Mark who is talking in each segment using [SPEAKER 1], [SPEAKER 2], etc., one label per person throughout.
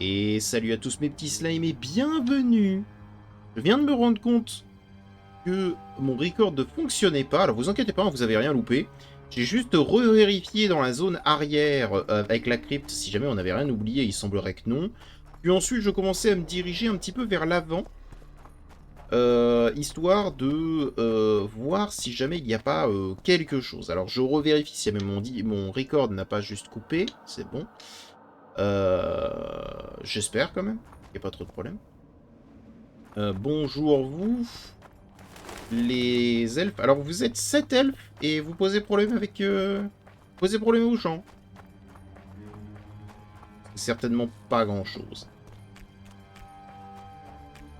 [SPEAKER 1] Et salut à tous mes petits slimes et bienvenue. Je viens de me rendre compte que mon record ne fonctionnait pas. Alors vous inquiétez pas, vous avez rien loupé. J'ai juste revérifié dans la zone arrière avec la crypte si jamais on n'avait rien oublié. Il semblerait que non. Puis ensuite je commençais à me diriger un petit peu vers l'avant. Histoire de voir si jamais il n'y a pas quelque chose. Alors je revérifie si jamais mon record n'a pas juste coupé. C'est bon. J'espère quand même. Il n'y a pas trop de problème. Bonjour vous, les elfes. Alors vous êtes 7 elfes et vous posez problème avec... posez problème aux gens. C'est certainement pas grand chose.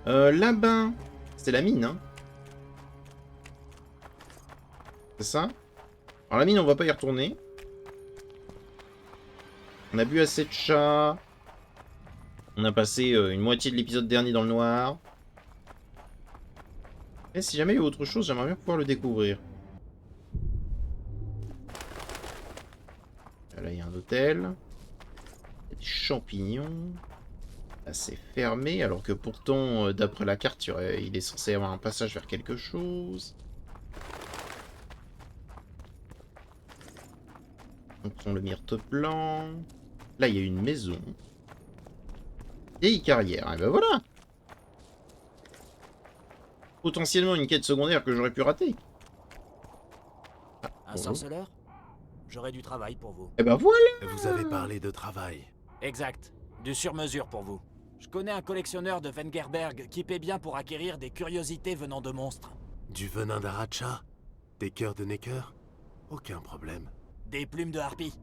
[SPEAKER 1] Là-bas, c'est la mine, hein. C'est ça? Alors la mine, on va pas y retourner. On a bu assez de chats. On a passé une moitié de l'épisode dernier dans le noir. Et si jamais il y a autre chose, j'aimerais bien pouvoir le découvrir. Là, il y a un hôtel. Il y a des champignons. Là, c'est fermé, alors que pourtant, d'après la carte, il est censé y avoir un passage vers quelque chose. Donc, on le myrte blanc. Là, il y a une maison. Et carrière. Et ben voilà! Potentiellement une quête secondaire que j'aurais pu rater. Ah,
[SPEAKER 2] Un
[SPEAKER 1] bonjour.
[SPEAKER 2] sorceleur? J'aurai du travail pour vous.
[SPEAKER 1] Et ben voilà!
[SPEAKER 3] Vous avez parlé de travail.
[SPEAKER 2] Exact. Du sur-mesure pour vous. Je connais un collectionneur de Vengerberg qui paie bien pour acquérir des curiosités venant de monstres.
[SPEAKER 3] Du venin d'Aracha? Des cœurs de Necker? Aucun problème.
[SPEAKER 2] Des plumes de harpie?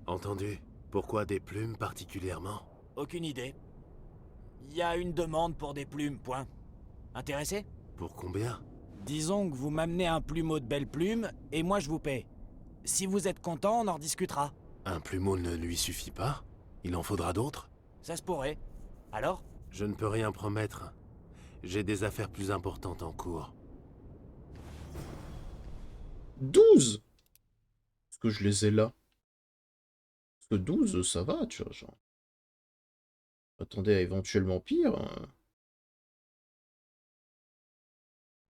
[SPEAKER 3] Entendu. Pourquoi des plumes particulièrement?
[SPEAKER 2] Aucune idée. Il y a une demande pour des plumes, point. Intéressé?
[SPEAKER 3] Pour combien?
[SPEAKER 2] Disons que vous m'amenez un plumeau de belles plumes et moi je vous paie. Si vous êtes content, on en rediscutera.
[SPEAKER 3] Un plumeau ne lui suffit pas? Il en faudra d'autres?
[SPEAKER 2] Ça se pourrait. Alors?
[SPEAKER 3] Je ne peux rien promettre. J'ai des affaires plus importantes en cours.
[SPEAKER 1] 12! Est-ce que je les ai là? Parce que 12, ça va, tu vois, genre. Attendez à éventuellement pire.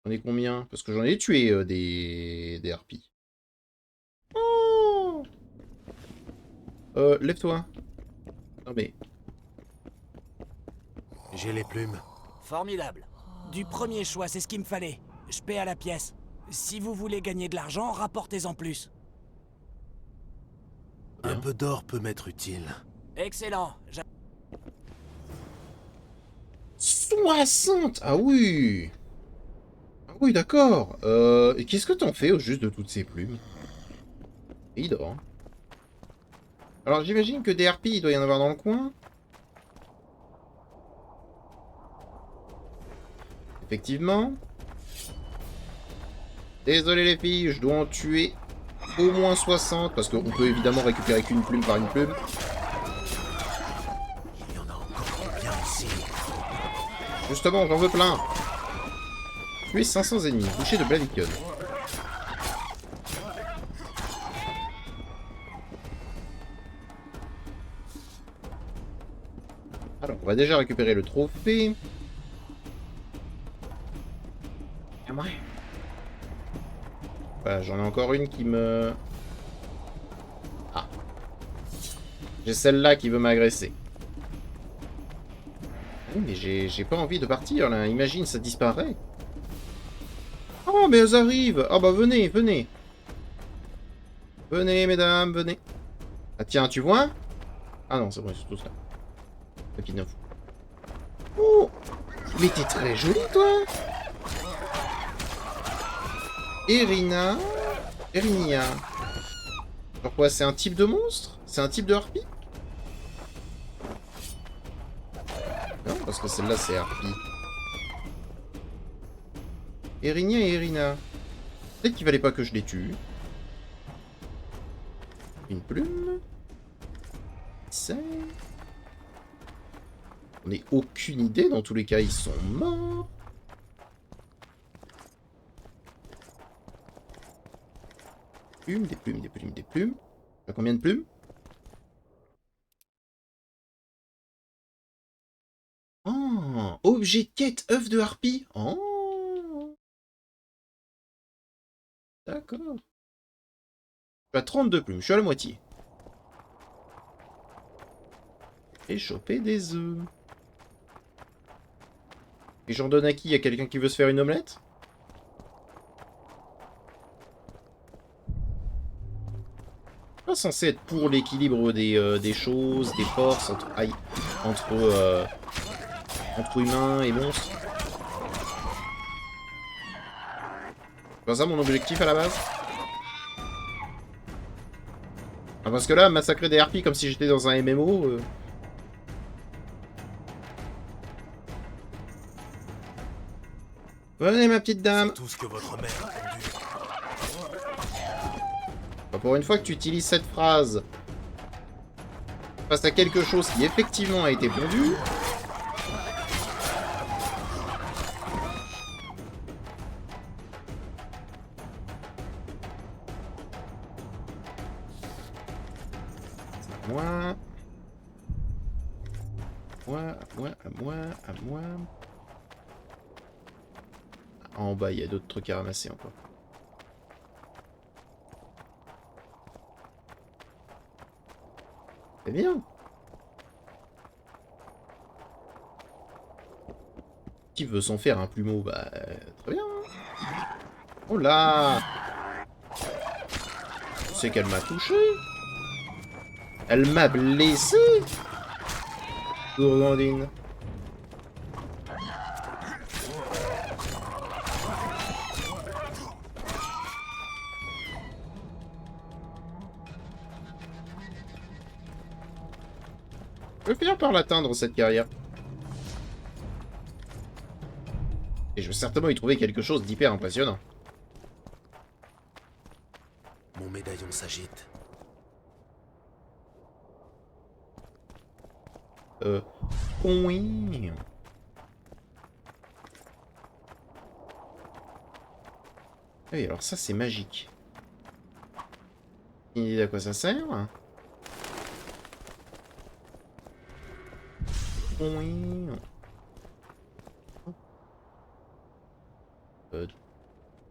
[SPEAKER 1] J'en ai combien? Parce que j'en ai tué des harpies. Oh! Lève-toi. Non mais...
[SPEAKER 3] J'ai les plumes.
[SPEAKER 2] Formidable. Du premier choix, c'est ce qu'il me fallait. Je paie à la pièce. Si vous voulez gagner de l'argent, rapportez-en plus.
[SPEAKER 3] Un
[SPEAKER 1] Bien.
[SPEAKER 3] peu d'or peut m'être utile.
[SPEAKER 2] Excellent.
[SPEAKER 1] 60! Ah oui! Ah oui, d'accord. Et qu'est-ce que t'en fais au juste de toutes ces plumes? Et il dort. Hein. Alors j'imagine que des harpies, il doit y en avoir dans le coin. Effectivement. Désolé les filles, je dois en tuer au moins 60, parce qu'on peut évidemment récupérer qu'une plume par une plume.
[SPEAKER 3] Il y en a encore combien ici?
[SPEAKER 1] Justement, j'en veux plein. Tuer 500 ennemis, boucher de Blaviken. Alors, on va déjà récupérer le trophée. Voilà, j'en ai encore une qui me... Ah. J'ai celle-là qui veut m'agresser. Oui, mais j'ai pas envie de partir, là. Imagine, ça disparaît. Oh, mais elles arrivent. Ah bah, venez, venez. Venez, mesdames, venez. Ah tiens, tu vois? Ah non, c'est bon, c'est tout ça. Ok, neuf. Oh! Mais t'es très jolie, toi! Erina... Erinia. Alors quoi, c'est un type de monstre? C'est un type de harpie? Non, parce que celle-là, c'est harpie. Erinia et Erina. Peut-être qu'il fallait pas que je les tue. Une plume. C'est... On n'a aucune idée, dans tous les cas, ils sont morts. Plumes, des plumes, des plumes, des plumes. T'as combien de plumes? objet de quête, œuf de harpie. Oh. D'accord. Je suis à 32 plumes, je suis à la moitié. Et choper des œufs. Et j'en donne à qui? À quelqu'un qui veut se faire une omelette? Pas censé être pour l'équilibre des choses, des forces entre, aïe, entre humains et monstres. C'est pas ça mon objectif à la base? Ah, parce que là, massacrer des harpies comme si j'étais dans un MMO... Venez ma petite dame.
[SPEAKER 3] C'est tout ce que votre mère a pondu.
[SPEAKER 1] Pour une fois que tu utilises cette phrase face à quelque chose qui effectivement a été pondu... Moi... À moi... En bas, il y a d'autres trucs à ramasser encore. C'est bien. Qui veut s'en faire un plumeau? Bah, très bien. Oh là! C'est qu'elle m'a touché. Elle m'a blessé. Gourgandine. Je vais finir par l'atteindre, cette carrière. Et je vais certainement y trouver quelque chose d'hyper impressionnant.
[SPEAKER 3] Mon médaillon s'agite.
[SPEAKER 1] Oui. Oui, alors ça, c'est magique. Une idée à quoi ça sert? Oui.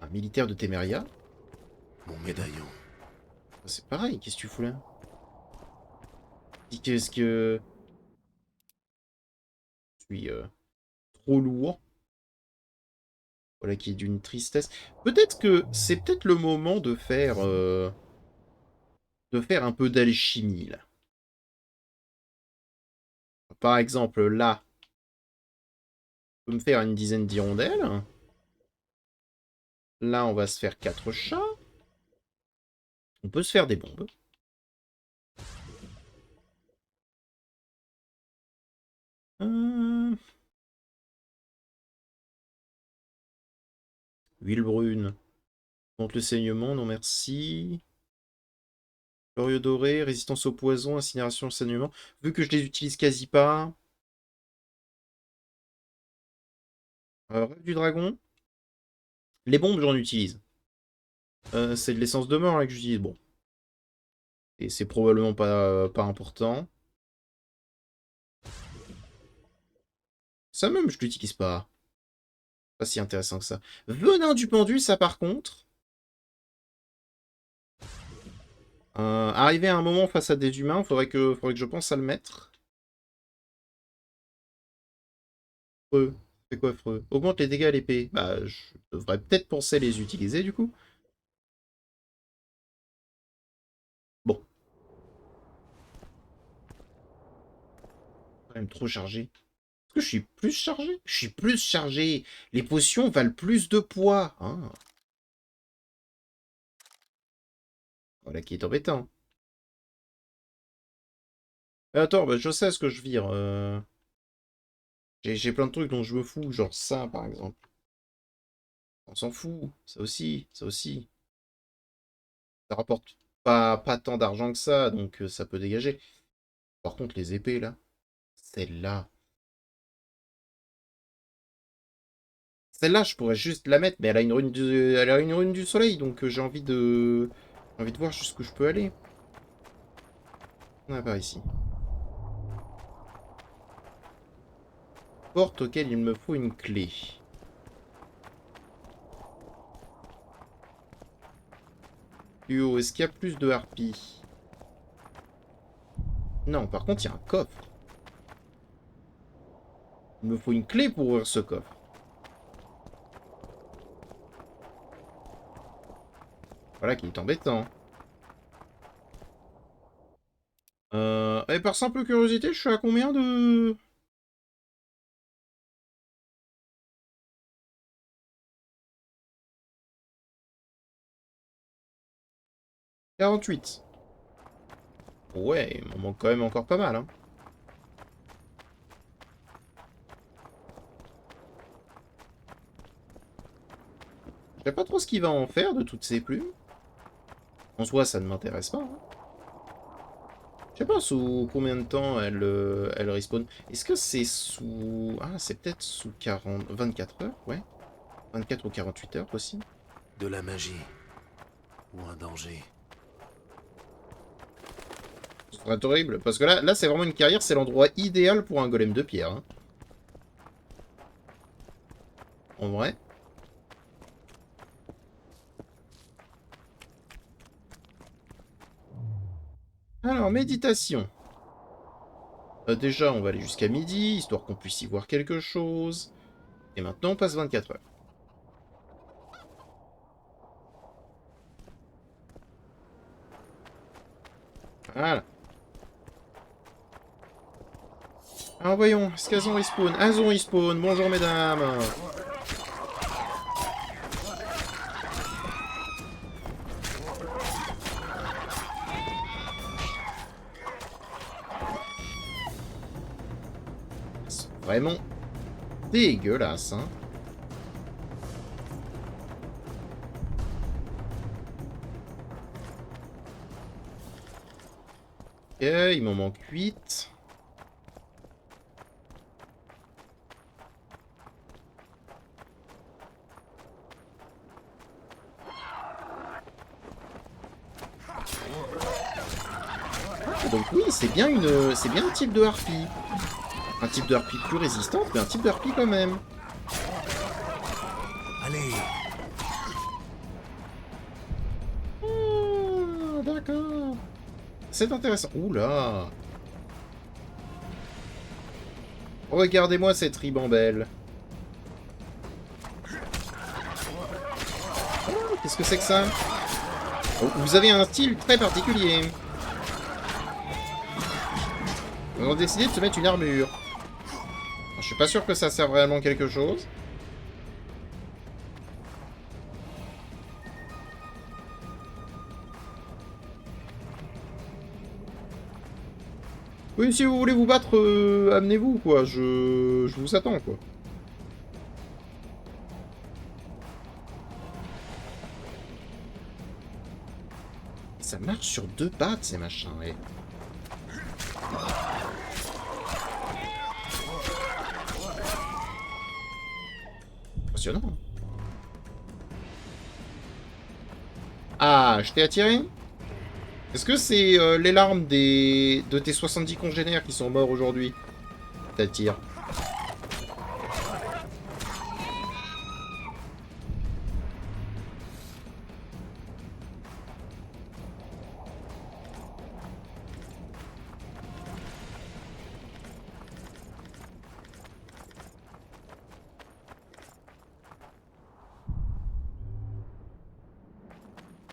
[SPEAKER 1] Un militaire de Téméria.
[SPEAKER 3] Mon médaillon.
[SPEAKER 1] C'est pareil, qu'est-ce que tu fous là? Qu'est-ce que... Je suis trop lourd. Voilà qui est d'une tristesse. Peut-être que c'est peut-être le moment de faire un peu d'alchimie là. Par exemple, là, je peux me faire une dizaine d'hirondelles. Là, on va se faire 4 chats. On peut se faire des bombes. Huile brune. Contre le saignement, non merci. Glorieux doré, résistance au poison, incinération, saignement. Vu que je les utilise quasi pas. Rêve du dragon. Les bombes, j'en utilise. C'est de l'essence de mort là que j'utilise. Bon. Et c'est probablement pas important. Ça même, je l'utilise pas. Pas si intéressant que ça. Venin du pendu, ça par contre. Arrivé à un moment face à des humains, faudrait que je pense à le mettre. Freux. C'est quoi freux? Augmente les dégâts à l'épée. Bah, je devrais peut-être penser à les utiliser du coup. Bon. Quand même trop chargé. Est-ce que je suis plus chargé? Je suis plus chargé. Les potions valent plus de poids. Hein. Voilà qui est embêtant. Attends, bah, je sais ce que je vire. J'ai plein de trucs dont je me fous, genre ça par exemple. On s'en fout, ça aussi, ça aussi. Ça rapporte pas tant d'argent que ça, donc ça peut dégager. Par contre, les épées là, celle-là. Celle-là, je pourrais juste la mettre, mais elle a une rune du soleil, donc j'ai envie de voir jusqu'où je peux aller. On a par ici. porte auquel il me faut une clé. Plus haut, est-ce qu'il y a plus de harpies? Non, par contre, il y a un coffre. Il me faut une clé pour ouvrir ce coffre. Voilà qui est embêtant. Et par simple curiosité, je suis à combien de... « 48. Ouais, il m'en manque quand même encore pas mal, hein. Je sais pas trop ce qu'il va en faire de toutes ces plumes. En soi, ça ne m'intéresse pas, hein. Je sais pas sous combien de temps elle respawn. Est-ce que c'est sous... Ah, c'est peut-être sous 24 heures, ouais. 24 ou 48 heures aussi.
[SPEAKER 3] De la magie. Ou un danger.
[SPEAKER 1] Ce serait horrible, parce que là c'est vraiment une carrière, c'est l'endroit idéal pour un golem de pierre, hein. En vrai. Alors, méditation. Déjà, on va aller jusqu'à midi, histoire qu'on puisse y voir quelque chose. Et maintenant, on passe 24 heures. Voilà. Alors voyons, est-ce qu'elles ont respawn? Elles ont respawn, bonjour mesdames. Elles sont vraiment dégueulasses, hein. Ok, il m'en manque 8. Donc oui, c'est bien un type de harpie. Un type de harpie plus résistante, mais un type de harpie quand même.
[SPEAKER 3] Allez!
[SPEAKER 1] Ah, d'accord. C'est intéressant. Oula. Regardez-moi cette ribambelle. Oh, qu'est-ce que c'est que ça? Oh, vous avez un style très particulier. Ils ont décidé de se mettre une armure. Alors, je suis pas sûr que ça serve réellement quelque chose. Oui, si vous voulez vous battre, amenez-vous, quoi. Je vous attends, quoi. Ça marche sur 2 pattes, ces machins, ouais. Impressionnant. Ah, je t'ai attiré? Est-ce que c'est les larmes de tes 70 congénères qui sont morts aujourd'hui? T'attires.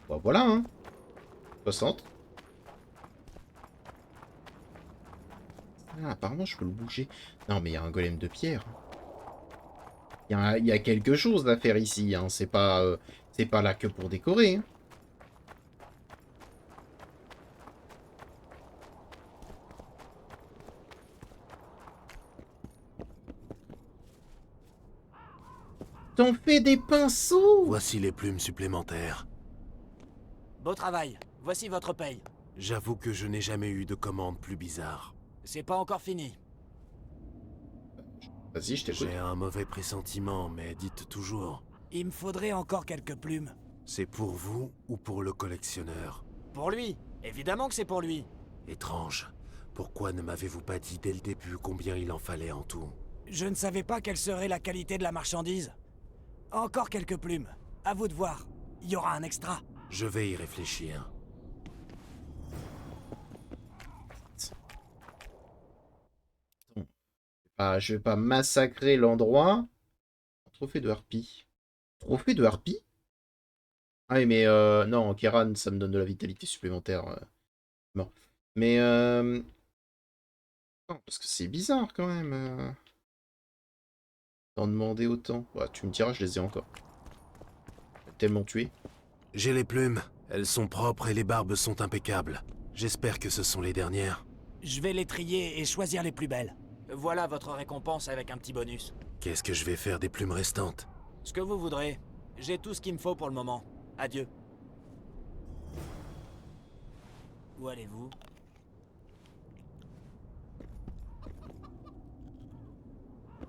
[SPEAKER 1] Bah voilà, hein. 60. Ah, apparemment, je peux le bouger. Non, mais il y a un golem de pierre. Il y a quelque chose à faire ici, hein. C'est pas là que pour décorer, hein. T'en fais des pinceaux?
[SPEAKER 3] Voici les plumes supplémentaires.
[SPEAKER 2] Beau travail. Voici votre paye.
[SPEAKER 3] J'avoue que je n'ai jamais eu de commande plus bizarre.
[SPEAKER 2] C'est pas encore fini.
[SPEAKER 1] Vas-y, je t'écoute.
[SPEAKER 3] J'ai un mauvais pressentiment, mais dites toujours.
[SPEAKER 2] Il me faudrait encore quelques plumes.
[SPEAKER 3] C'est pour vous ou pour le collectionneur?
[SPEAKER 2] Pour lui. Évidemment que c'est pour lui.
[SPEAKER 3] Étrange. Pourquoi ne m'avez-vous pas dit dès le début combien il en fallait en tout?
[SPEAKER 2] Je ne savais pas quelle serait la qualité de la marchandise. Encore quelques plumes. À vous de voir. Il y aura un extra.
[SPEAKER 3] Je vais y réfléchir.
[SPEAKER 1] Ah, je vais pas massacrer l'endroit. Trophée de harpie. Trophée de harpie? Ah oui, mais non, Kéran, ça me donne de la vitalité supplémentaire. Bon. Mais non, parce que c'est bizarre quand même. D'en demander autant. Bah, tu me diras, je les ai encore. Tellement tué.
[SPEAKER 3] J'ai les plumes. Elles sont propres et les barbes sont impeccables. J'espère que ce sont les dernières.
[SPEAKER 2] Je vais les trier et choisir les plus belles. Voilà votre récompense avec un petit bonus.
[SPEAKER 3] Qu'est-ce que je vais faire des plumes restantes?
[SPEAKER 2] Ce que vous voudrez. J'ai tout ce qu'il me faut pour le moment. Adieu. Où allez-vous?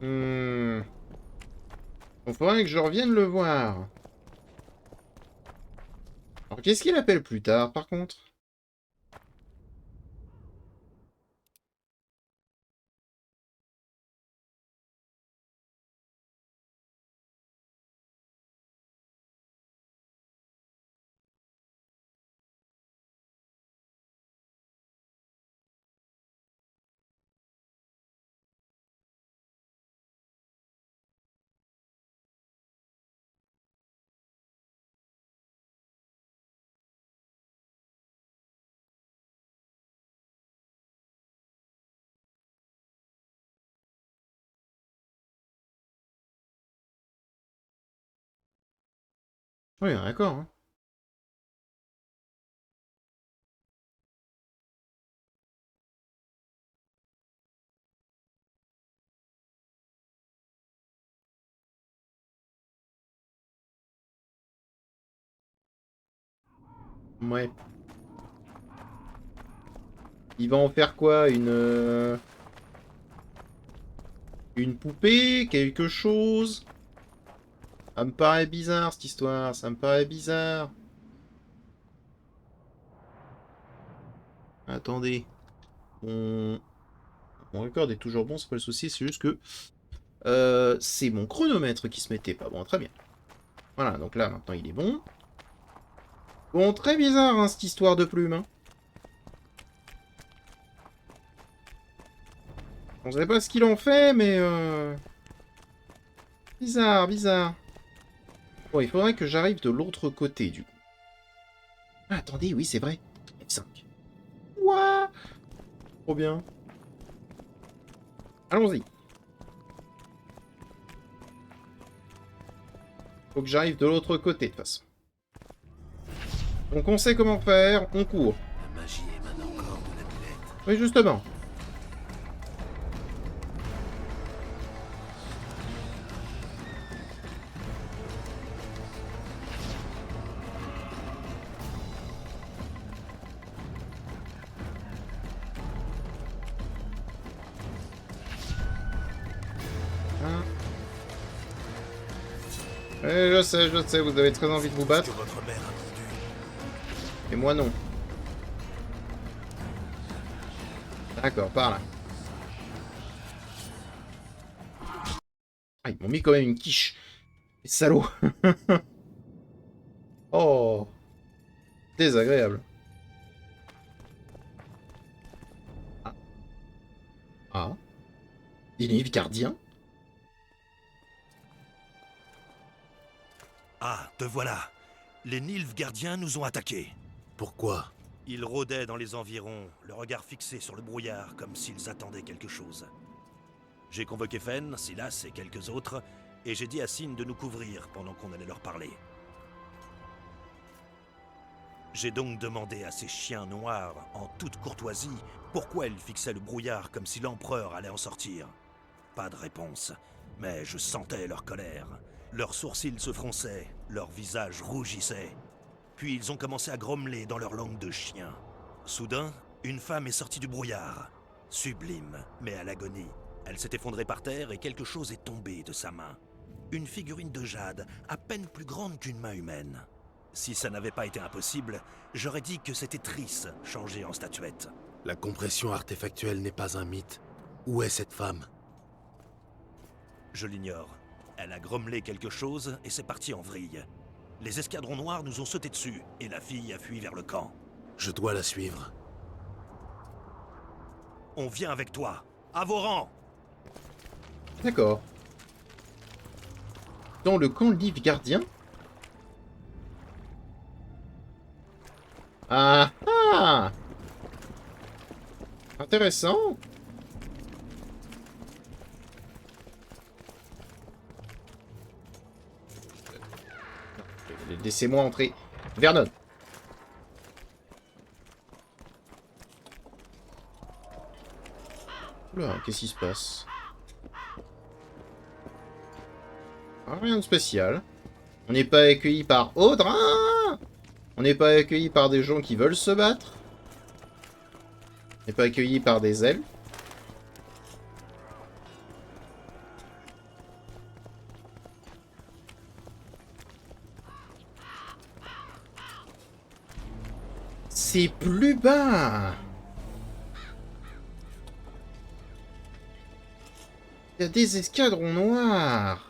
[SPEAKER 1] Il faudrait que je revienne le voir. Alors, qu'est-ce qu'il appelle plus tard, par contre? Oui, d'accord. Hein. Ouais. Il va en faire quoi? Une poupée? Quelque chose? Ça me paraît bizarre, cette histoire. Ça me paraît bizarre. Attendez. Mon record est toujours bon, c'est pas le souci. C'est juste que... c'est mon chronomètre qui se mettait pas bon. Très bien. Voilà, donc là, maintenant, il est bon. Bon, très bizarre, hein, cette histoire de plume. Hein. On sait pas ce qu'il en fait, mais... Bizarre, bizarre. Bon, il faudrait que j'arrive de l'autre côté, du coup. Ah, attendez, oui, c'est vrai. F5. Ouah. Trop bien. Allons-y. Faut que j'arrive de l'autre côté, de toute façon. Donc on sait comment faire, on court.
[SPEAKER 3] La magie émane encore de la Villette.
[SPEAKER 1] Oui, justement. Hein. Je sais, vous avez très envie de vous
[SPEAKER 3] Ce
[SPEAKER 1] battre.
[SPEAKER 3] que votre mère a vendu.
[SPEAKER 1] Et moi non. D'accord, par là. Ah, ils m'ont mis quand même une quiche. Les salauds. Oh. Désagréable. Ah. Ah. Des livres gardiens.
[SPEAKER 4] Ah, te voilà. Les Nilfgaardiens nous ont attaqués.
[SPEAKER 3] Pourquoi?
[SPEAKER 4] Ils rôdaient dans les environs, le regard fixé sur le brouillard, comme s'ils attendaient quelque chose. J'ai convoqué Fen, Silas et quelques autres, et j'ai dit à Sin de nous couvrir pendant qu'on allait leur parler. J'ai donc demandé à ces chiens noirs, en toute courtoisie, pourquoi ils fixaient le brouillard comme si l'empereur allait en sortir. Pas de réponse, mais je sentais leur colère. Leurs sourcils se fronçaient, leurs visages rougissaient. Puis ils ont commencé à grommeler dans leur langue de chien. Soudain, une femme est sortie du brouillard. Sublime, mais à l'agonie. Elle s'est effondrée par terre et quelque chose est tombé de sa main. Une figurine de jade, à peine plus grande qu'une main humaine. Si ça n'avait pas été impossible, j'aurais dit que c'était Triss, changée en statuette.
[SPEAKER 3] La compression artefactuelle n'est pas un mythe. Où est cette femme?
[SPEAKER 4] Je l'ignore. Elle a grommelé quelque chose et c'est parti en vrille. Les escadrons noirs nous ont sauté dessus et la fille a fui vers le camp.
[SPEAKER 3] Je dois la suivre.
[SPEAKER 4] On vient avec toi. À vos rangs!
[SPEAKER 1] D'accord. Dans le camp Nilfgaardien. Ah ah! Intéressant. Laissez-moi entrer. Vernon. Oula, qu'est-ce qui se passe? Ah, rien de spécial. On n'est pas accueilli par Audrin. On n'est pas accueilli par des gens qui veulent se battre. On n'est pas accueilli par des elfes. C'est plus bas. Il y a des escadrons noirs.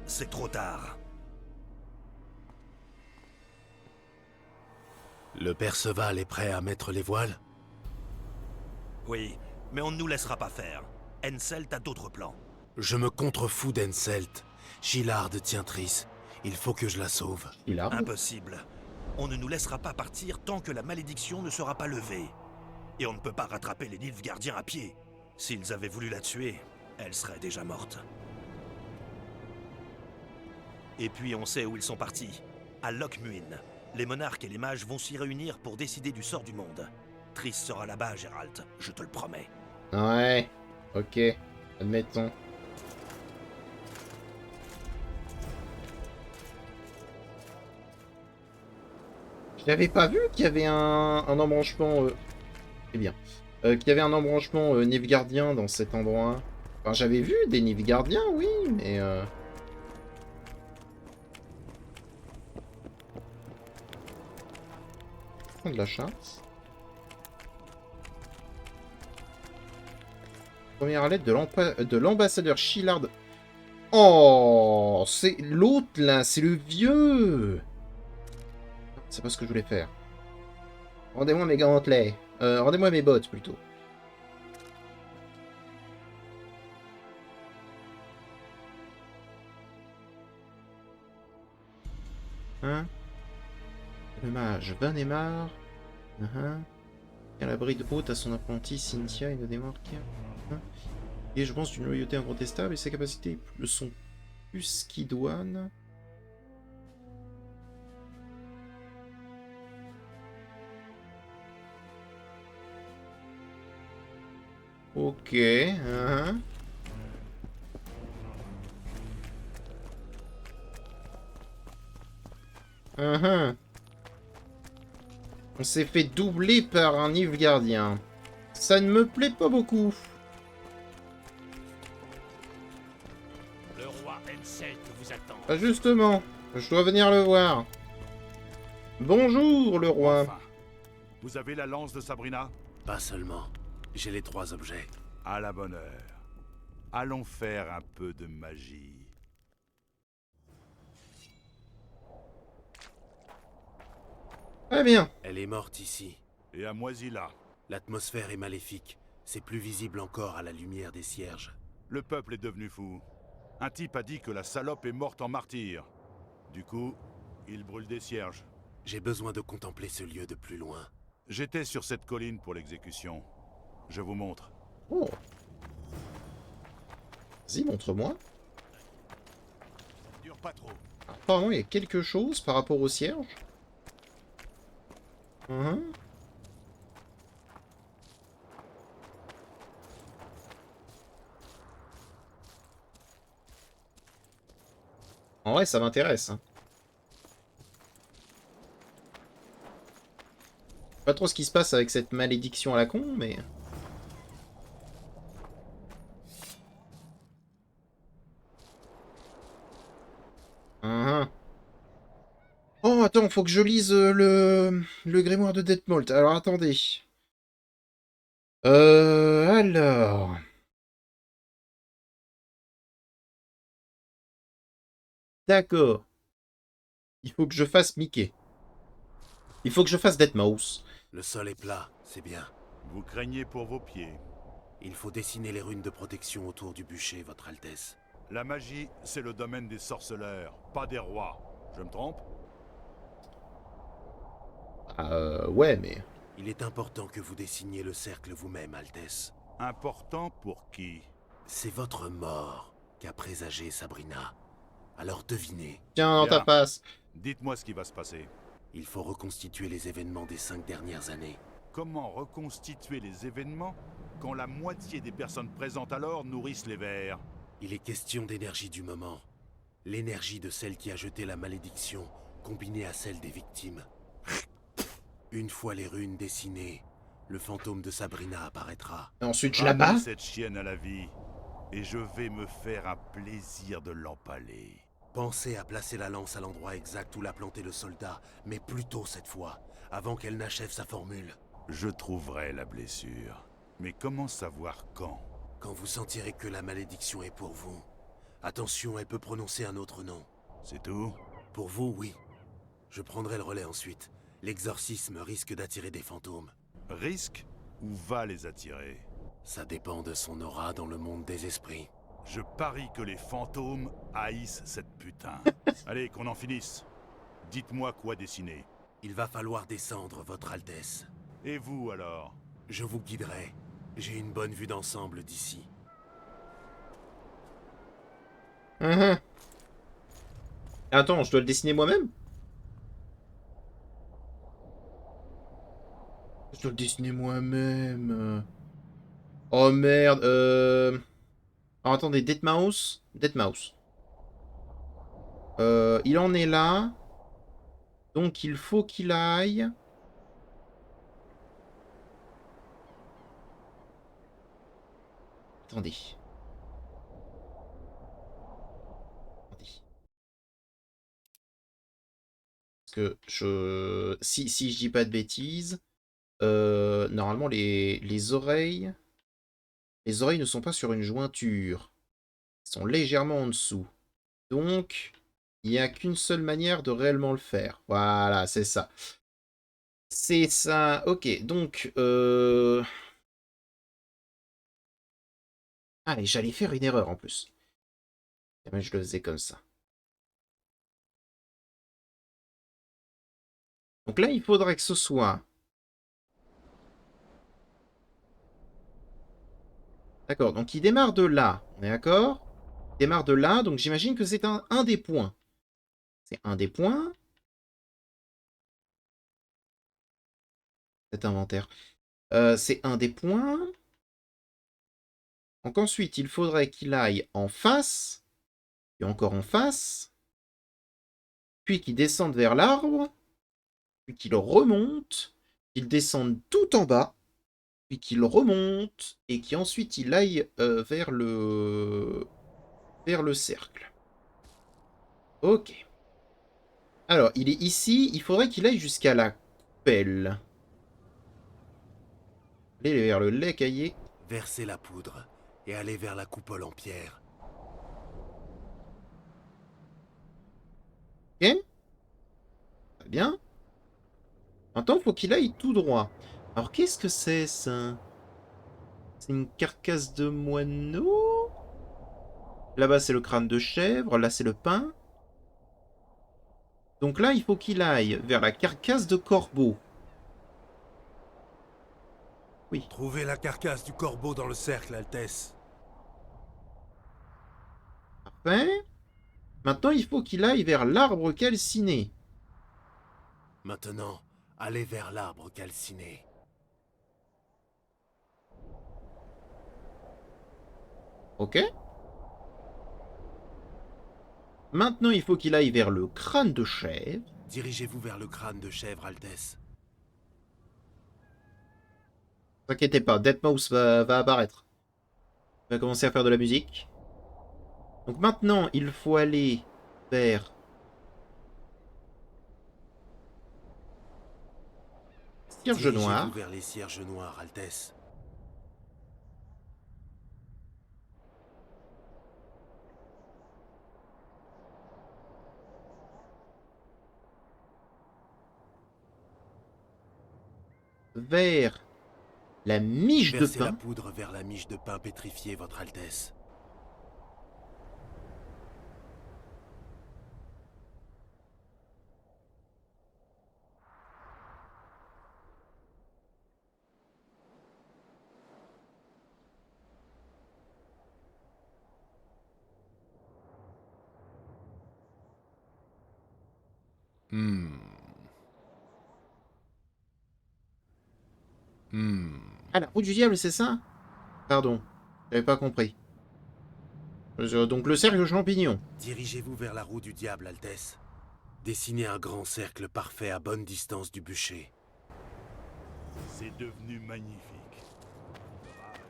[SPEAKER 4] C'est trop tard.
[SPEAKER 3] Le Perceval est prêt à mettre les voiles?
[SPEAKER 4] Oui, mais on ne nous laissera pas faire. Henselt a d'autres plans.
[SPEAKER 3] Je me contrefous d'Henselt. Shillard tient Triss. Il faut que je la sauve.
[SPEAKER 1] Il a.
[SPEAKER 4] Impossible. On ne nous laissera pas partir tant que la malédiction ne sera pas levée. Et on ne peut pas rattraper les Nilfgaardiens à pied. S'ils avaient voulu la tuer, elle serait déjà morte. Et puis on sait où ils sont partis. À Lochmuin. Les monarques et les mages vont s'y réunir pour décider du sort du monde. Triss sera là-bas, Geralt, je te le promets.
[SPEAKER 1] Ouais. Ok. Admettons. Je n'avais pas vu qu'il y avait un embranchement... Eh bien. Qu'il y avait un embranchement Nilfgaardien dans cet endroit. Enfin, j'avais vu des Nilfgaardiens, oui, mais... De la chasse. Première lettre de l'ambassadeur Shillard. Oh, c'est l'autre là, c'est le vieux. C'est pas ce que je voulais faire. Rendez-moi mes gantelets. Rendez-moi mes bottes plutôt. Hein? Le mage Vanemar. À l'abri de haute à son apprenti Cynthia et de démarque. Et je pense d'une loyauté incontestable et ses capacités le sont plus qu'idoines. Ok. On s'est fait doubler par un Nilfgaardien. Ça ne me plaît pas beaucoup.
[SPEAKER 5] Le roi Henselt vous attend.
[SPEAKER 1] Ah, justement, je dois venir le voir. Bonjour, le roi.
[SPEAKER 5] Enfin, vous avez la lance de Sabrina?
[SPEAKER 3] Pas seulement. J'ai les 3 objets.
[SPEAKER 5] À la bonne heure. Allons faire un peu de magie.
[SPEAKER 1] Très bien.
[SPEAKER 3] Elle est morte ici.
[SPEAKER 5] Et à Moisilla.
[SPEAKER 3] L'atmosphère est maléfique. C'est plus visible encore à la lumière des cierges.
[SPEAKER 5] Le peuple est devenu fou. Un type a dit que la salope est morte en martyr. Du coup, il brûle des cierges.
[SPEAKER 3] J'ai besoin de contempler ce lieu de plus loin.
[SPEAKER 5] J'étais sur cette colline pour l'exécution. Je vous montre.
[SPEAKER 1] Oh. Vas-y, montre-moi.
[SPEAKER 5] Dure pas trop.
[SPEAKER 1] Apparemment, il y a quelque chose par rapport au cierge. En vrai, ça m'intéresse. Hein. Pas trop ce qui se passe avec cette malédiction à la con, mais... Oh, attends, faut que je lise le grimoire de Detmold. Alors, attendez. Alors... D'accord. Il faut que je fasse Mickey. Il faut que je fasse Deadmau5.
[SPEAKER 3] Le sol est plat, c'est bien.
[SPEAKER 5] Vous craignez pour vos pieds.
[SPEAKER 3] Il faut dessiner les runes de protection autour du bûcher, Votre Altesse.
[SPEAKER 5] La magie, c'est le domaine des sorceleurs, pas des rois. Je me trompe?
[SPEAKER 1] Ouais, mais...
[SPEAKER 3] Il est important que vous dessiniez le cercle vous-même, Altesse.
[SPEAKER 5] Important pour qui?
[SPEAKER 3] C'est votre mort qu'a présagé Sabrina. Alors devinez,
[SPEAKER 1] Tiens, dans ta
[SPEAKER 5] Bien.
[SPEAKER 1] face.
[SPEAKER 5] Dites-moi ce qui va se passer.
[SPEAKER 3] il faut reconstituer les événements des 5 dernières années.
[SPEAKER 5] Comment reconstituer les événements quand la moitié des personnes présentes alors nourrissent les vers?
[SPEAKER 3] Il est question d'énergie du moment. L'énergie de celle qui a jeté la malédiction, combinée à celle des victimes. Une fois les runes dessinées, le fantôme de Sabrina apparaîtra.
[SPEAKER 1] Et ensuite, je la bats.
[SPEAKER 5] Ramenez cette chienne à la vie, et je vais me faire un plaisir de l'empaler.
[SPEAKER 3] Pensez à placer la lance à l'endroit exact où l'a planté le soldat, mais plus tôt cette fois, avant qu'elle n'achève sa formule.
[SPEAKER 5] Je trouverai la blessure. Mais comment savoir quand?
[SPEAKER 3] Quand vous sentirez que la malédiction est pour vous. Attention, elle peut prononcer un autre nom.
[SPEAKER 5] C'est tout?
[SPEAKER 3] Pour vous, oui. Je prendrai le relais ensuite. L'exorcisme risque d'attirer des fantômes.
[SPEAKER 5] Risque ou va les attirer?
[SPEAKER 3] Ça dépend de son aura dans le monde des esprits.
[SPEAKER 5] Je parie que les fantômes haïssent cette putain. Allez, qu'on en finisse. Dites-moi quoi dessiner.
[SPEAKER 3] Il va falloir descendre, Votre Altesse.
[SPEAKER 5] Et vous alors?
[SPEAKER 3] Je vous guiderai. J'ai une bonne vue d'ensemble d'ici.
[SPEAKER 1] Mhm. Attends, je dois le dessiner moi-même? Je dois le dessiner moi-même. Oh merde. Alors, attendez, Deadmau5. Deadmau5. Il en est là. Donc il faut qu'il aille. Attendez. Attendez. Parce que si je dis pas de bêtises, normalement les oreilles. Les oreilles ne sont pas sur une jointure. Elles sont légèrement en dessous. Donc, il n'y a qu'une seule manière de réellement le faire. Voilà, c'est ça. C'est ça. Ok, donc... Allez, j'allais faire une erreur en plus. Mais je le faisais comme ça. Donc là, il faudrait que ce soit... D'accord, donc il démarre de là. On est d'accord? Il démarre de là, donc j'imagine que c'est un des points. C'est un des points. Cet inventaire. C'est un des points. Donc ensuite, il faudrait qu'il aille en face. Et encore en face. Puis qu'il descende vers l'arbre. Puis qu'il remonte. Qu'il descende tout en bas. Puis qu'il remonte. Et qu'ensuite il aille vers le cercle. Ok. Alors, il est ici. Il faudrait qu'il aille jusqu'à la coupelle. Aller vers le lait caillé.
[SPEAKER 3] Versez la poudre et allez vers la coupole en pierre.
[SPEAKER 1] Ok. Très bien. Maintenant, il faut qu'il aille tout droit. Alors, qu'est-ce que c'est, ça? C'est une carcasse de moineau? Là-bas, c'est le crâne de chèvre. Là, c'est le pain. Donc là, il faut qu'il aille vers la carcasse de corbeau. Oui.
[SPEAKER 3] Trouvez la carcasse du corbeau dans le cercle, Altesse.
[SPEAKER 1] Parfait. Maintenant, il faut qu'il aille vers l'arbre calciné.
[SPEAKER 3] Maintenant, allez vers l'arbre calciné.
[SPEAKER 1] Ok. Maintenant, il faut qu'il aille vers le crâne de chèvre.
[SPEAKER 3] Dirigez-vous vers le crâne de chèvre, Altesse.
[SPEAKER 1] Ne vous inquiétez pas, Deadmau5 va apparaître. Il va commencer à faire de la musique. Donc maintenant, il faut aller vers Cierge
[SPEAKER 3] Dirigez-vous
[SPEAKER 1] noir.
[SPEAKER 3] vers les cierges noirs, Altesse.
[SPEAKER 1] Vers la miche de
[SPEAKER 3] Versez la
[SPEAKER 1] pain.
[SPEAKER 3] poudre vers la miche de pain pétrifiée, Votre Altesse.
[SPEAKER 1] Ah, la roue du diable, c'est ça? Pardon, j'avais pas compris. Donc le cercle champignon.
[SPEAKER 3] Dirigez-vous vers la roue du diable, Altesse. Dessinez un grand cercle parfait à bonne distance du bûcher.
[SPEAKER 5] C'est devenu magnifique. Dommage.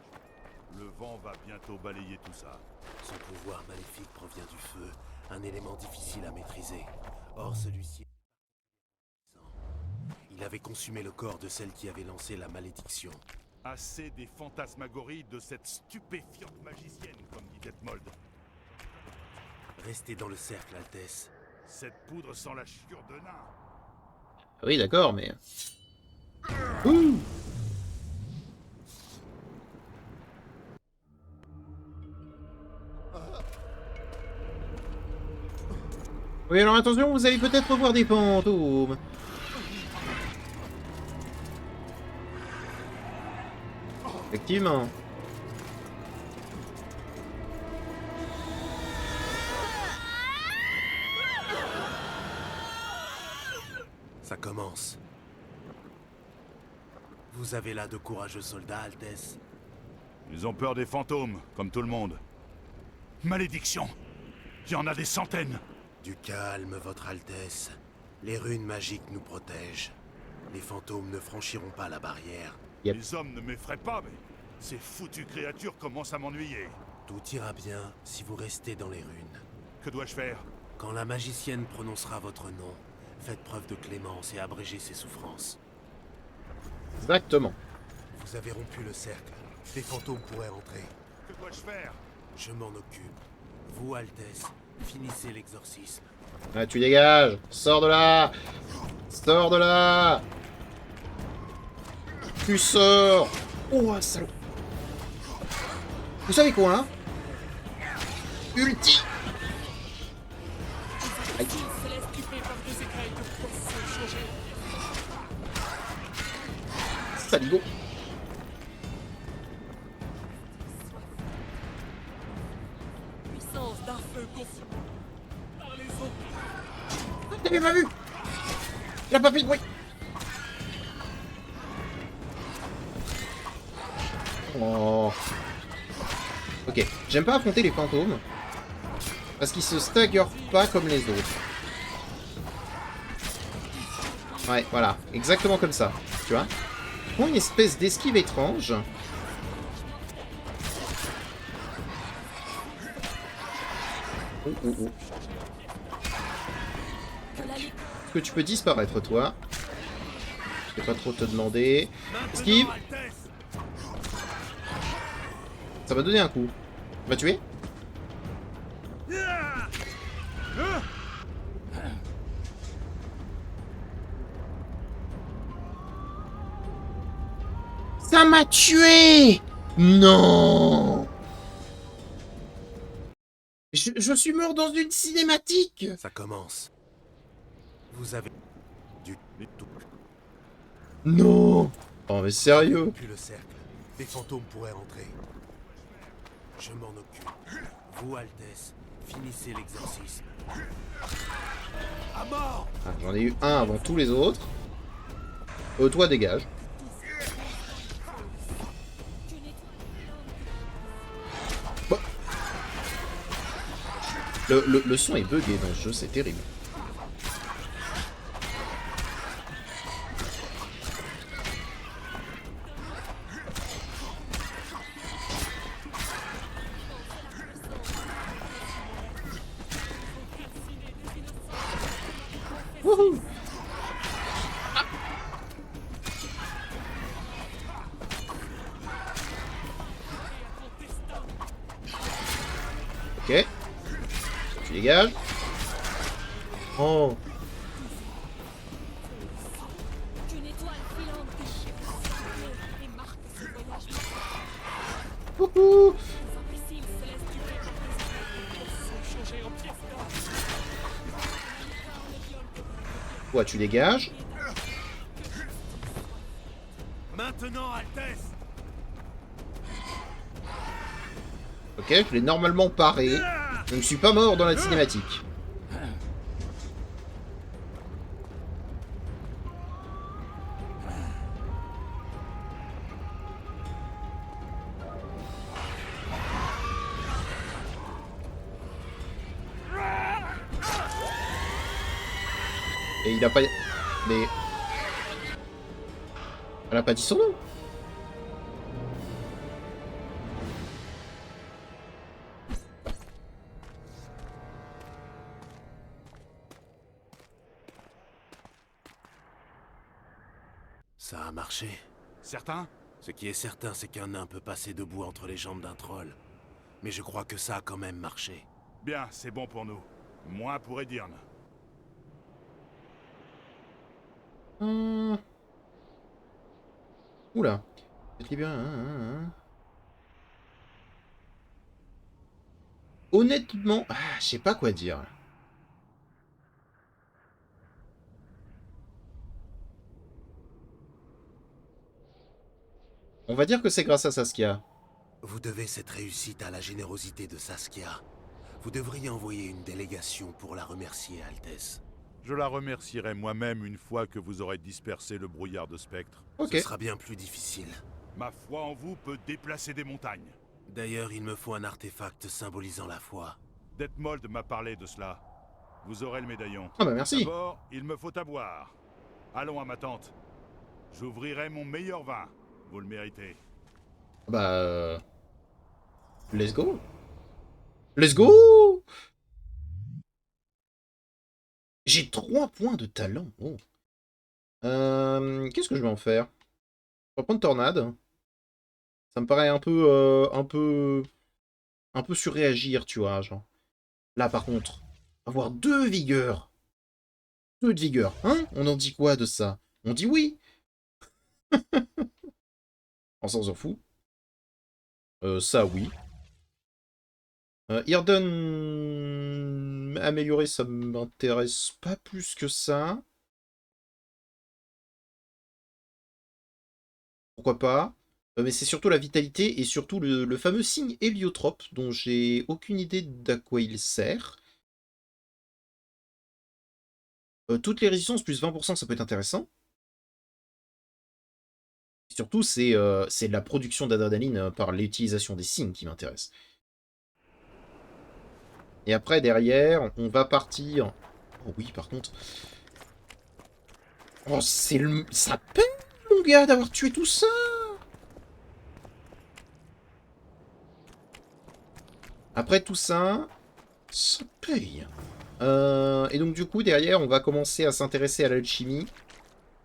[SPEAKER 5] Le vent va bientôt balayer tout ça.
[SPEAKER 3] Son pouvoir maléfique provient du feu, un élément difficile à maîtriser. Or, celui-ci... Il avait consumé le corps de celle qui avait lancé la malédiction.
[SPEAKER 5] Assez des fantasmagories de cette stupéfiante magicienne, comme dit Detmold.
[SPEAKER 3] Restez dans le cercle, Altesse.
[SPEAKER 5] Cette poudre sent la chiure de nain.
[SPEAKER 1] Oui, d'accord, mais... Ouh. Oui, alors attention, vous allez peut-être voir des fantômes. Effectivement.
[SPEAKER 3] Ça commence. Vous avez là de courageux soldats, Altesse.
[SPEAKER 5] Ils ont peur des fantômes, comme tout le monde. Malédiction! Il y en a des centaines!
[SPEAKER 3] Du calme, Votre Altesse. Les runes magiques nous protègent. Les fantômes ne franchiront pas la barrière.
[SPEAKER 1] Yep.
[SPEAKER 5] Les hommes ne m'effraient pas, mais ces foutues créatures commencent à m'ennuyer.
[SPEAKER 3] Tout ira bien si vous restez dans les runes.
[SPEAKER 5] Que dois-je faire?
[SPEAKER 3] Quand la magicienne prononcera votre nom, faites preuve de clémence et abrégez ses souffrances.
[SPEAKER 1] Exactement.
[SPEAKER 3] Vous avez rompu le cercle. Les fantômes pourraient entrer.
[SPEAKER 5] Que dois-je faire?
[SPEAKER 3] Je m'en occupe. Vous, Altesse, finissez l'exorcisme.
[SPEAKER 1] Ah, tu dégages. Sors de là. Sors de là. Tu sors. Oh, salaud. Vous savez quoi, hein? Ulti. Aïe. Saligo.
[SPEAKER 6] Puissance d'un feu consumé par les eaux.
[SPEAKER 1] T'avais pas vu? Il a pas fait de bruit. Oh. Ok, j'aime pas affronter les fantômes. Parce qu'ils se staggerent pas comme les autres. Ouais, voilà, exactement comme ça, tu vois. Ils font une espèce d'esquive étrange. Oh, oh, oh. Est-ce que tu peux disparaître, toi? Je vais pas trop te demander. Esquive. Ça va donner un coup. Tu vas tuer? Ça m'a tué! Non! Je suis mort dans une cinématique!
[SPEAKER 3] Ça commence. Vous avez du tout.
[SPEAKER 1] Non! Oh mais sérieux?
[SPEAKER 3] Puis le cercle. Les fantômes pourraient entrer. Je m'en occupe. Vous, Altesse, finissez l'exorcisme. À mort!
[SPEAKER 1] Ah, j'en ai eu un avant tous les autres. Toi dégage. Bon. Le son est bugué dans ce jeu, c'est terrible. Wouhou! dégage. Oh.
[SPEAKER 6] Une étoile filante et marque ce voyage.
[SPEAKER 1] Coucou.
[SPEAKER 6] Les imbéciles se laissent tuer par des elles sont changées en pièces d'or.
[SPEAKER 1] Toi, tu dégages.
[SPEAKER 3] Maintenant, Altesse!
[SPEAKER 1] Ok, je l'ai normalement paré. Je ne suis pas mort dans la cinématique. Et il a pas... Mais... Elle a pas dit son nom.
[SPEAKER 3] Ça a marché.
[SPEAKER 5] Certain?
[SPEAKER 3] Ce qui est certain, c'est qu'un nain peut passer debout entre les jambes d'un troll. Mais je crois que ça a quand même marché.
[SPEAKER 5] Bien, c'est bon pour nous. Moins pour Edirn.
[SPEAKER 1] Oula. C'était bien. Hein. Honnêtement, je sais pas quoi dire. On va dire que c'est grâce à Saskia.
[SPEAKER 3] Vous devez cette réussite à la générosité de Saskia. Vous devriez envoyer une délégation pour la remercier, Altesse.
[SPEAKER 5] Je la remercierai moi-même une fois que vous aurez dispersé le brouillard de spectres.
[SPEAKER 1] Ok.
[SPEAKER 3] Ce sera bien plus difficile.
[SPEAKER 5] Ma foi en vous peut déplacer des montagnes.
[SPEAKER 3] D'ailleurs, il me faut un artefact symbolisant la foi.
[SPEAKER 5] Detmold m'a parlé de cela. Vous aurez le médaillon.
[SPEAKER 1] Ah bah merci.
[SPEAKER 5] D'abord, il me faut à boire. Allons à ma tente. J'ouvrirai mon meilleur vin. Vous le méritez.
[SPEAKER 1] Bah... Let's go. Let's go. J'ai 3 points de talent. Oh. Qu'est-ce que je vais en faire? Je vais prendre tornade. Ça me paraît un peu surréagir, tu vois, genre. Là, par contre, avoir 2 vigueurs. 2 de vigueur, hein? On en dit quoi de ça? On dit oui. En ça, on s'en fout. Ça, oui. Irden amélioré, ça m'intéresse pas plus que ça. Pourquoi pas? Mais c'est surtout la vitalité et surtout le fameux signe héliotrope dont j'ai aucune idée d'à quoi il sert. Toutes les résistances plus 20%, ça peut être intéressant. Surtout, c'est la production d'adrénaline par l'utilisation des signes qui m'intéresse. Et après, derrière, on va partir... Oh oui, par contre... Oh, ça peine, mon gars, d'avoir tué tout ça! Après tout ça, ça paye. Et donc, du coup, derrière, on va commencer à s'intéresser à l'alchimie.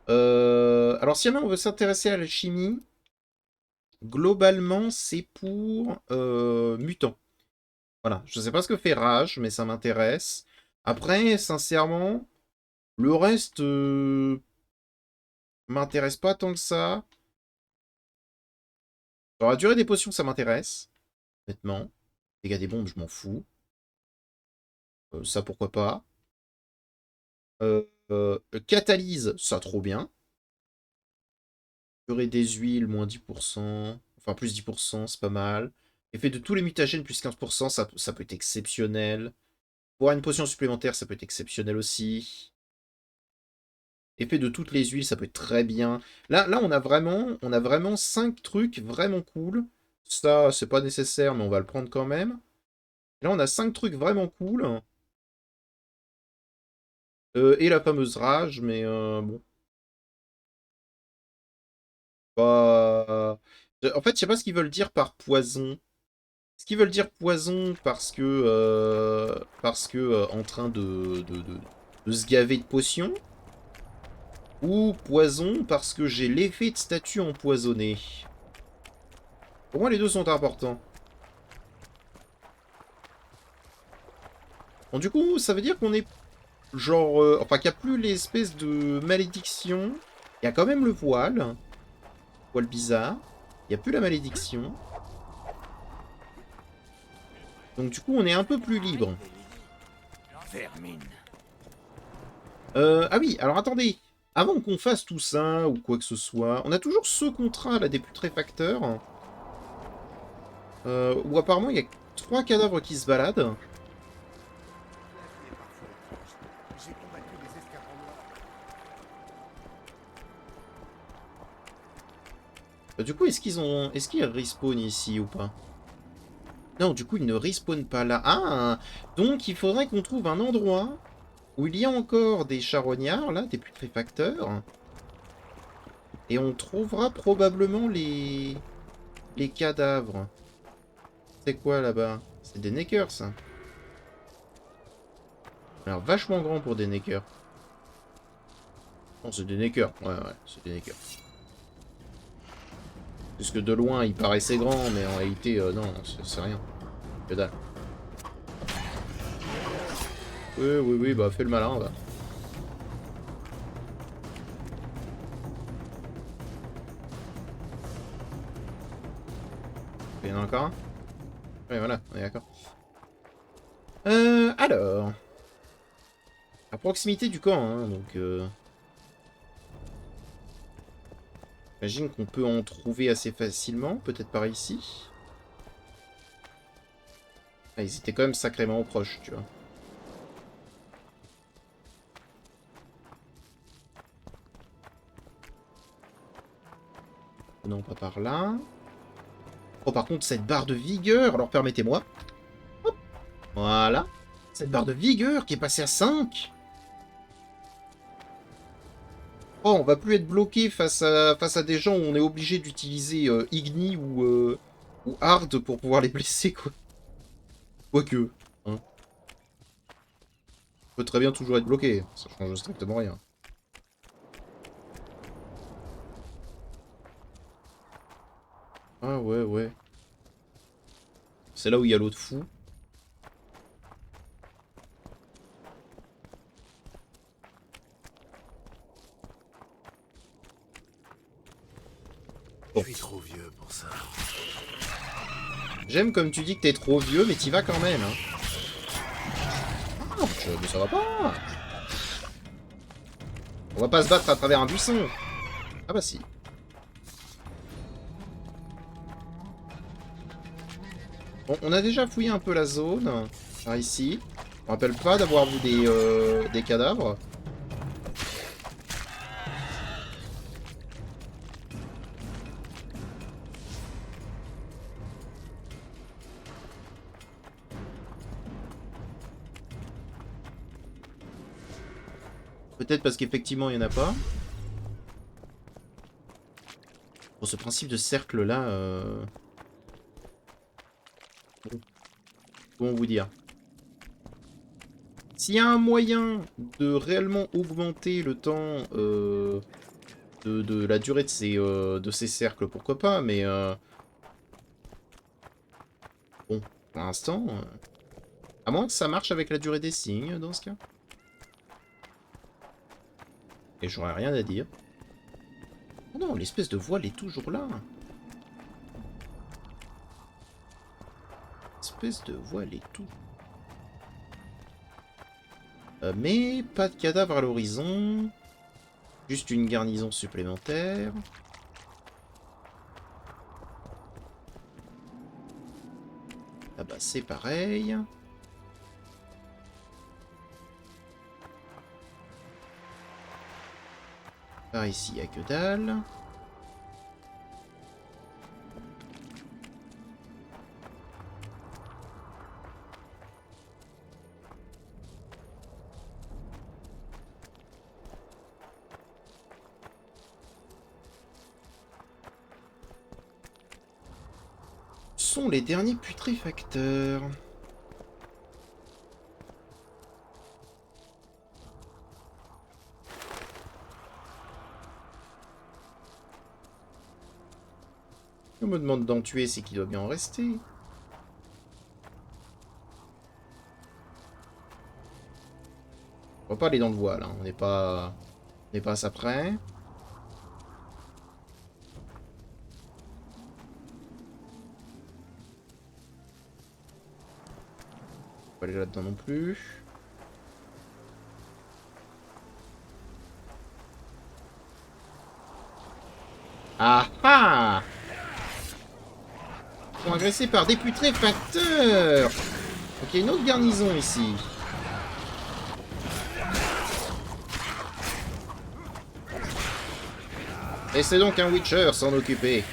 [SPEAKER 1] Alors, si jamais on veut s'intéresser à l'alchimie, globalement, c'est pour mutants. Voilà, je sais pas ce que fait Rage, mais ça m'intéresse. Après, sincèrement, le reste m'intéresse pas tant que ça. Alors, la durée des potions, ça m'intéresse. Honnêtement. Dégâts des bombes, je m'en fous. Ça, pourquoi pas. Catalyse, ça, trop bien. Durée des huiles, moins 10%. Enfin, plus 10%, c'est pas mal. Effet de tous les mutagènes, plus 15%, ça peut être exceptionnel. Pour une potion supplémentaire, ça peut être exceptionnel aussi. Effet de toutes les huiles, ça peut être très bien. Là on a vraiment 5 trucs vraiment cool. Ça, c'est pas nécessaire, mais on va le prendre quand même. Là, on a 5 trucs vraiment cool. Et la fameuse rage, mais bon. En fait, je sais pas ce qu'ils veulent dire par poison. Est-ce qu'ils veulent dire poison parce que en train de se gaver de potions? Ou poison parce que j'ai l'effet de statue empoisonnée? Pour moi, les deux sont importants. Bon, du coup, ça veut dire qu'on est genre... enfin, qu'il n'y a plus l'espèce de malédiction. Il y a quand même le voile. Voile bizarre. Il n'y a plus la malédiction. Donc du coup, on est un peu plus libre.
[SPEAKER 2] Vermine.
[SPEAKER 1] Ah oui, alors attendez. Avant qu'on fasse tout ça, ou quoi que ce soit, on a toujours ce contrat, là, des putréfacteurs. Où apparemment, il y a 3 cadavres qui se baladent. Du coup, est-ce qu'ils respawnent ici ou pas? Non, du coup, ils ne respawnent pas là. Ah! Donc, il faudrait qu'on trouve un endroit où il y a encore des charognards, là, des putréfacteurs. Et on trouvera probablement les cadavres. C'est quoi, là-bas? C'est des neckers, ça. Alors, vachement grand pour des neckers. Non, c'est des neckers. Ouais, c'est des neckers. Parce que de loin, il paraissait grand, mais en réalité, non, c'est rien. Que dalle. Oui, bah fais le malin, va. Il y en a encore un? Oui, voilà, on est d'accord. Alors... À proximité du camp, hein, donc... J'imagine qu'on peut en trouver assez facilement, peut-être par ici. Ah, ils étaient quand même sacrément proches, tu vois. Non, pas par là. Oh, par contre, cette barre de vigueur, alors permettez-moi. Hop, voilà. Cette barre de vigueur qui est passée à 5. Oh, on va plus être bloqué face à des gens où on est obligé d'utiliser Igni ou Hard pour pouvoir les blesser, quoi. Quoique, hein. On peut très bien toujours être bloqué, ça change strictement rien. Ah ouais. C'est là où il y a l'autre fou. Bon.
[SPEAKER 3] Je suis trop vieux pour ça.
[SPEAKER 1] J'aime comme tu dis que t'es trop vieux, mais t'y vas quand même, hein. Ah, mais ça va pas. On va pas se battre à travers un buisson. Ah bah si. Bon, on a déjà fouillé un peu la zone, par ici. Je me rappelle pas d'avoir vu des cadavres. Peut-être parce qu'effectivement, il n'y en a pas. Bon, ce principe de cercle-là... Bon. Comment vous dire? S'il y a un moyen de réellement augmenter le temps de la durée de ces cercles, pourquoi pas, mais... Bon, pour l'instant... à moins que ça marche avec la durée des signes, dans ce cas. Et j'aurais rien à dire. Oh non, l'espèce de voile est toujours là. L'espèce de voile est tout. Mais pas de cadavre à l'horizon. Juste une garnison supplémentaire. Ah bah c'est pareil. Par ici, il n'y a que dalle. Sont les derniers putréfacteurs. On me demande d'en tuer, c'est qu'il doit bien en rester. pas aller dans le voile, hein. On n'est pas à ça près. Pas aller là-dedans non plus. Ah ah! Ils sont agressés par des putréfacteurs! Donc il y a une autre garnison ici. Et c'est donc un Witcher s'en occuper.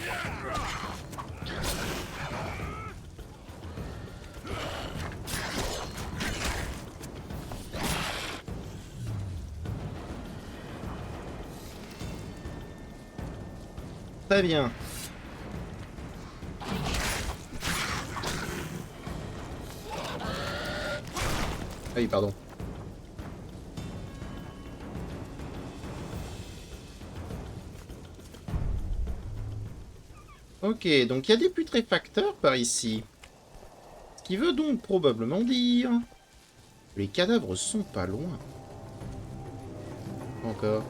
[SPEAKER 1] Très bien. Ah oui, pardon. Ok, donc il y a des putréfacteurs par ici. Ce qui veut donc probablement dire que les cadavres sont pas loin. Encore.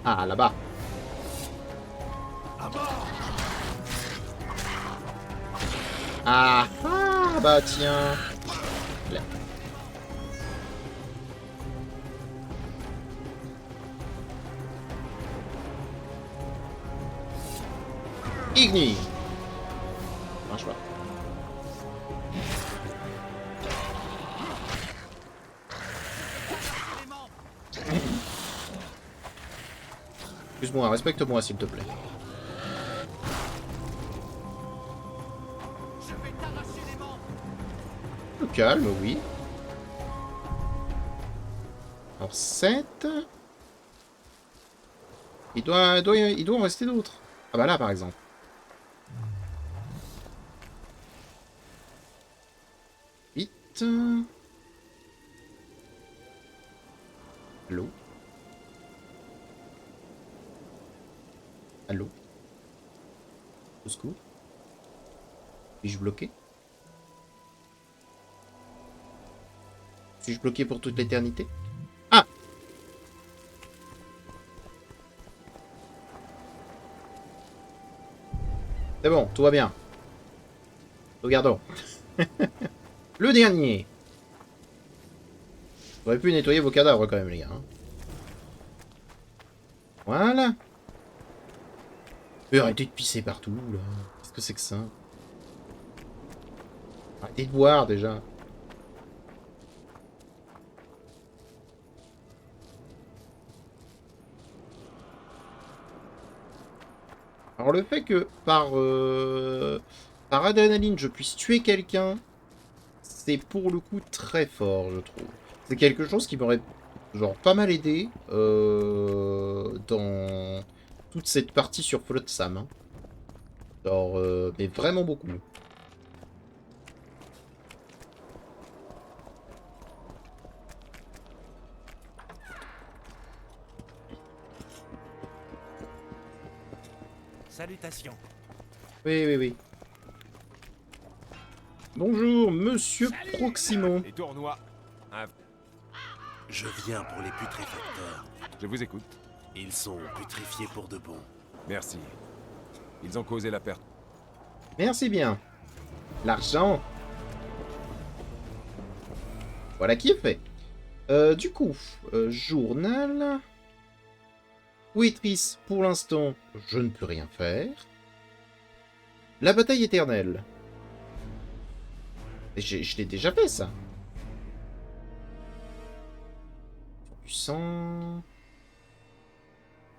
[SPEAKER 1] Ah, là-bas. Ah, ah, bah tiens. Là. Igni. Marche pas. Excuse-moi, respecte-moi s'il te plaît. Le calme, oui. Alors 7. Il doit en rester d'autres. Ah bah là par exemple. Allô? Allô? Au secours? Suis-je bloqué? Suis-je bloqué pour toute l'éternité? Ah! C'est bon, tout va bien. Regardons. Le dernier. Vous auriez pu nettoyer vos cadavres quand même, les gars. Hein. Voilà. Mais arrêtez de pisser partout, là. Qu'est-ce que c'est que ça? Arrêtez de boire, déjà. Alors le fait que par adrénaline je puisse tuer quelqu'un, c'est pour le coup très fort, je trouve. C'est quelque chose qui m'aurait genre pas mal aidé dans toute cette partie sur Flotsam. Hein. Genre, mais vraiment beaucoup.
[SPEAKER 2] Salutations.
[SPEAKER 1] Oui, oui, oui. Bonjour, monsieur Proximo.
[SPEAKER 7] Les tournois.
[SPEAKER 3] Je viens pour les putréfacteurs.
[SPEAKER 7] Je vous écoute.
[SPEAKER 3] Ils sont putréfiés pour de bon.
[SPEAKER 7] Merci. Ils ont causé la perte.
[SPEAKER 1] Merci bien. L'argent. Voilà qui est fait. Du coup, journal. Ouitrice, pour l'instant, je ne peux rien faire. La bataille éternelle. Je l'ai déjà fait, ça. Du sang...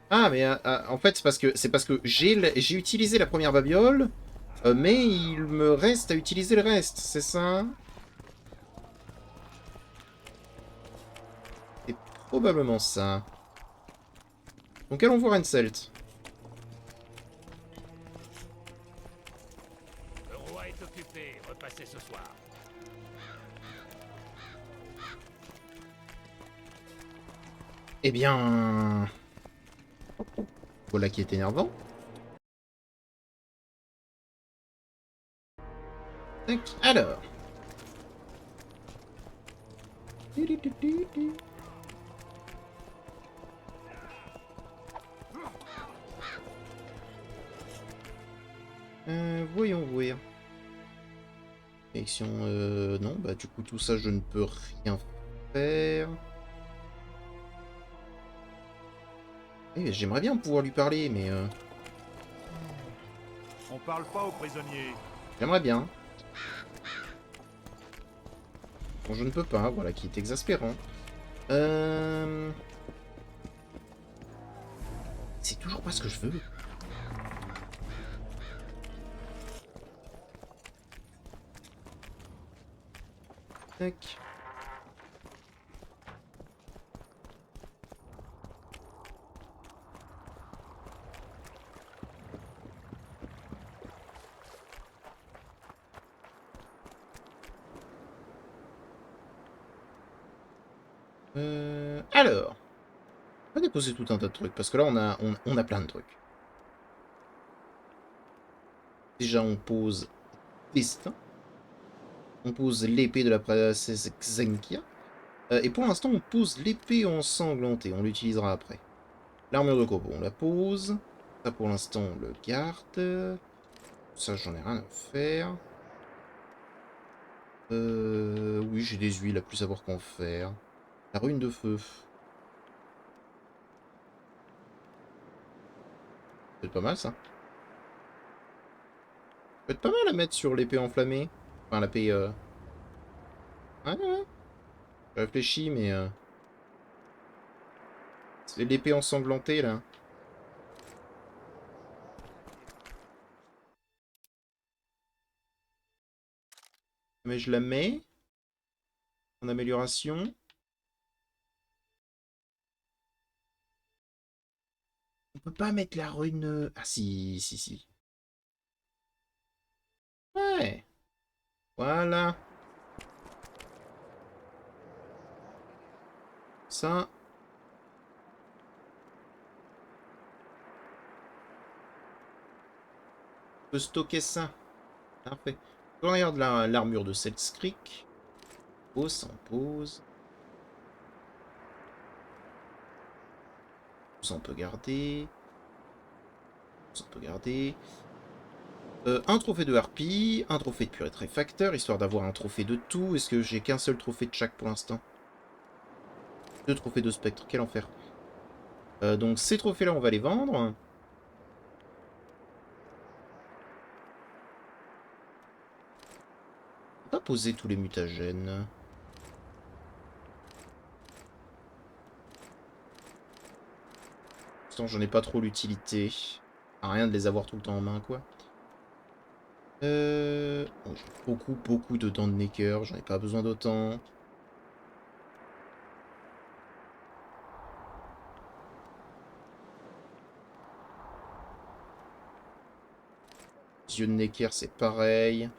[SPEAKER 1] Ah, mais en fait, c'est parce que j'ai utilisé la première babiole, mais il me reste à utiliser le reste, c'est ça? C'est probablement ça. Donc allons voir Henselt.
[SPEAKER 8] Le roi est occupé, repassez ce soir.
[SPEAKER 1] Eh bien... Voilà qui est énervant. Tac, alors. Voyons voir. Élection, non, bah du coup tout ça je ne peux rien faire. Eh, j'aimerais bien pouvoir lui parler, mais
[SPEAKER 5] On parle pas aux prisonniers.
[SPEAKER 1] j'aimerais bien. Bon, je ne peux pas, voilà, qui est exaspérant. C'est toujours pas ce que je veux. Tac. Alors, on va déposer tout un tas de trucs, parce que là, on a plein de trucs. Déjà, on pose destin. On pose l'épée de la princesse Xenkia. Et pour l'instant, on pose l'épée ensanglantée. On l'utilisera après. L'armure de Kobo, on la pose. Ça, pour l'instant, on le garde. Ça, j'en ai rien à faire. Oui, j'ai des huiles à plus savoir qu'en faire. La rune de feu. C'est pas mal, ça. Ça peut être pas mal à mettre sur l'épée enflammée. Enfin, l'épée... Ouais, ouais. Je réfléchis, mais... C'est l'épée ensanglantée, là. Mais je la mets. En amélioration. On peut pas mettre la rune... Ah si, si, si. Ouais. Voilà. Ça. On peut stocker ça. Parfait. On regarde l'armure de Seltskrieg. Pose, ça on pose. Ça on peut garder. Ça on peut garder. Un trophée de harpie, un trophée de putréfacteur, histoire d'avoir un trophée de tout. Est-ce que j'ai qu'un seul trophée de chaque pour l'instant? 2 trophées de spectre, quel enfer. Donc ces trophées-là, on va les vendre. On va poser tous les mutagènes. Pour l'instant, j'en ai pas trop l'utilité. À rien de les avoir tout le temps en main, quoi. Bon, j'ai beaucoup de dents de Necker, j'en ai pas besoin d'autant. Yeux de Necker, c'est pareil.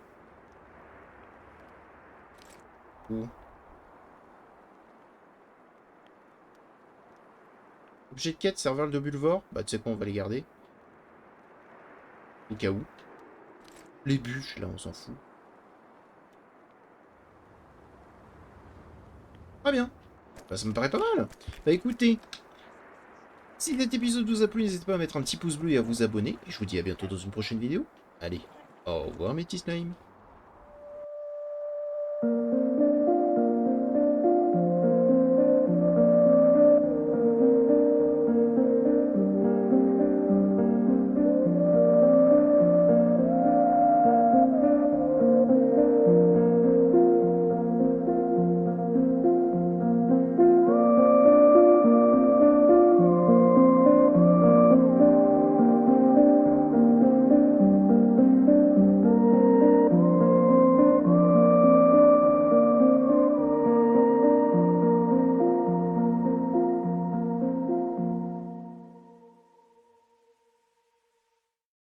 [SPEAKER 1] Objet de quête, serveur de Bulvor. Bah tu sais quoi, on va les garder. Au cas où. Les bûches, là, on s'en fout. Très bien. Bah, ça me paraît pas mal. Bah écoutez, si cet épisode vous a plu, n'hésitez pas à mettre un petit pouce bleu et à vous abonner. Et je vous dis à bientôt dans une prochaine vidéo. Allez, au revoir mes petits slimes.